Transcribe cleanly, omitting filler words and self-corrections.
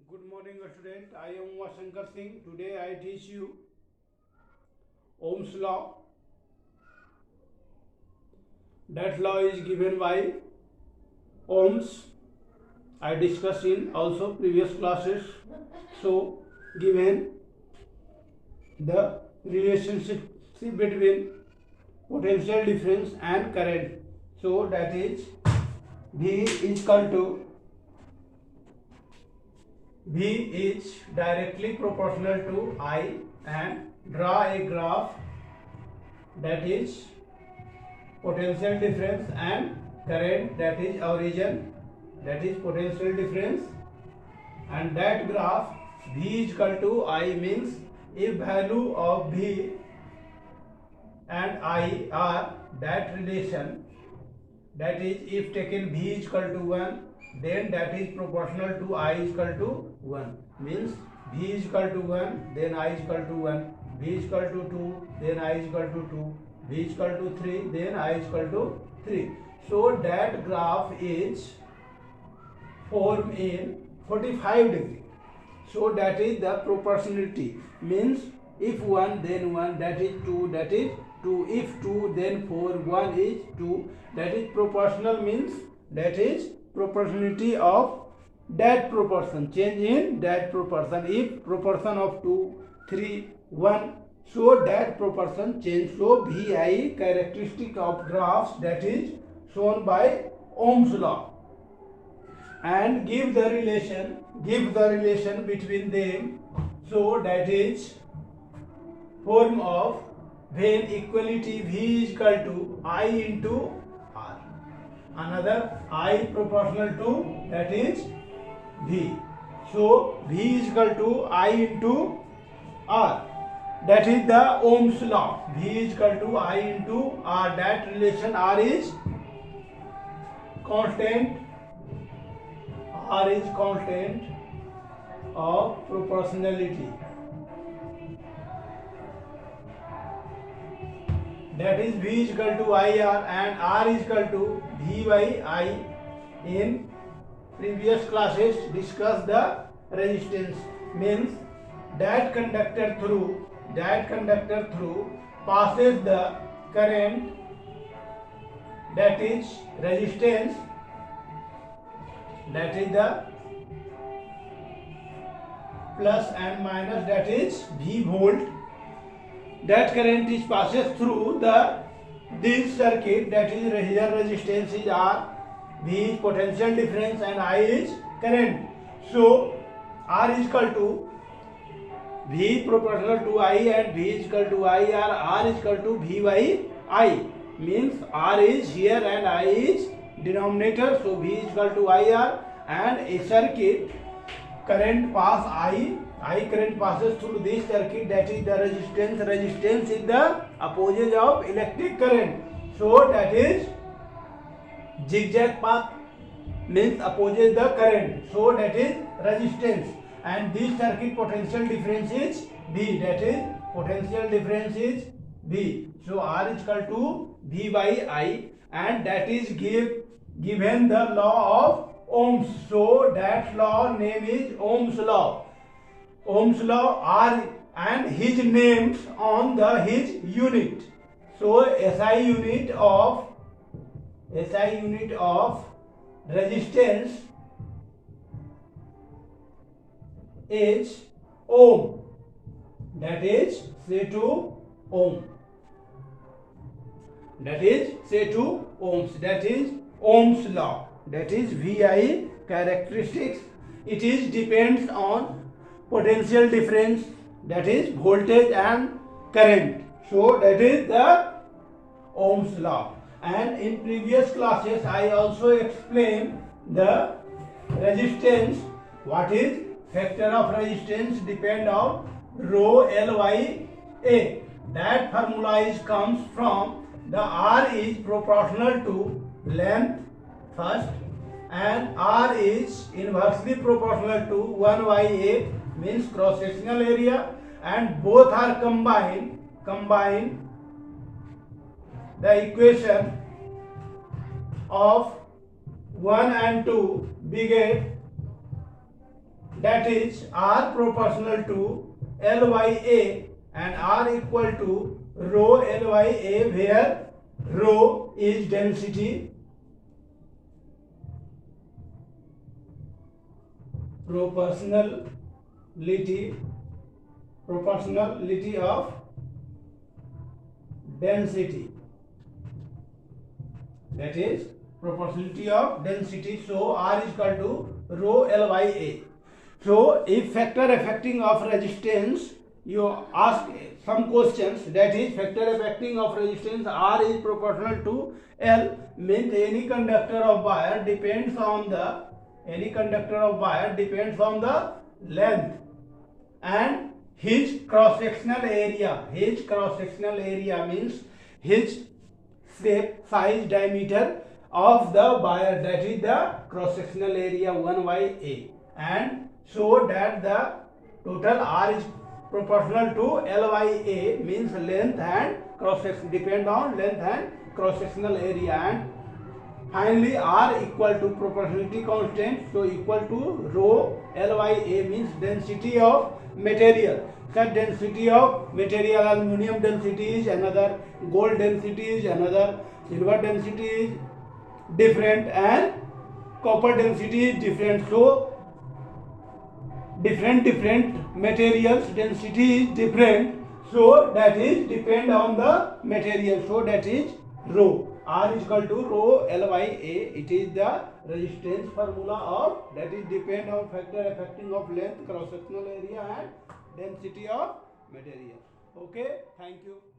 Good morning, student. I am Umashankar Singh. Today I teach you Ohm's law. That law is given by Ohms. I discussed in also previous classes. So, given the relationship between potential difference and current. So that is V is equal to V is directly proportional to I, and draw a graph that is potential difference and current, that is origin, that is potential difference, and that graph V is equal to I means if value of V and I are that relation, that is if taken V is equal to 1, then that is proportional to I is equal to 1, means V is equal to 1, then I is equal to 1, V is equal to 2, then I is equal to 2, V is equal to 3, then I is equal to 3. So that graph is formed in 45 degree. So that is the proportionality, means if 1 then 1, that is 2, that is 2, if 2 then 4, 1 is 2, that is proportional, means that is proportionality of that proportion, change in that proportion. If proportion of 2, 3, 1, so that proportion change. So VI characteristic of graphs, that is shown by Ohm's law, and give the relation between them. So that is form of when equality V is equal to I into R, another I proportional to that is V. So V is equal to I into R, that is the Ohm's law. V is equal to I into R, that relation R is constant, R is constant of proportionality, that is V is equal to IR and R is equal to V by I. In previous classes discussed the resistance, means that conductor through passes the current, that is resistance, that is the plus and minus, that is V volt. That current is passes through this circuit, that is here resistance is R, V is potential difference and I is current. So R is equal to V proportional to I and V is equal to IR, R is equal to V by I, means R is here and I is denominator, so V is equal to IR, and a circuit current pass I current passes through this circuit, that is the resistance is the opposite of electric current, so that is zigzag path, means opposite the current, so that is resistance, and this circuit potential difference is V, that is potential difference is V. So R is equal to V by I, and that is given the law of Ohm's. So that law name is Ohm's law. Ohm's law R and his names on his unit. So SI unit of resistance is ohm, that is say to ohm, that is say to ohms, that is Ohm's law, that is VI characteristics. It is depends on potential difference, that is voltage and current, so that is the Ohm's law. And in previous classes I also explained the resistance, what is factor of resistance depend on rho Ly A. That formula is comes from the R is proportional to length first, and R is inversely proportional to 1 by A, means cross sectional area, and both are combined the equation of 1 and 2 beget that is R proportional to L by A and R equal to rho L by A, where rho is density, proportionality of density, that is proportionality of density. So R is equal to rho L by A. So if factor affecting of resistance, you ask some questions, that is factor affecting of resistance R is proportional to L, means any conductor of wire depends on the length and his cross sectional area. His cross sectional area means his shape, size, diameter of the wire, that is the cross sectional area 1 by A, and so that the total R is proportional to L by A, means length and cross section depend on length and cross sectional area, and finally R equal to proportionality constant, so equal to rho L by A means density of material. Such density of material, aluminum density is another, gold density is another, silver density is different, and copper density is different. So different materials density is different, so that is depend on the material, so that is rho. R is equal to rho L by A. It is the resistance formula of, that is depend on factor affecting of length, cross sectional area and density of material. Okay, thank you.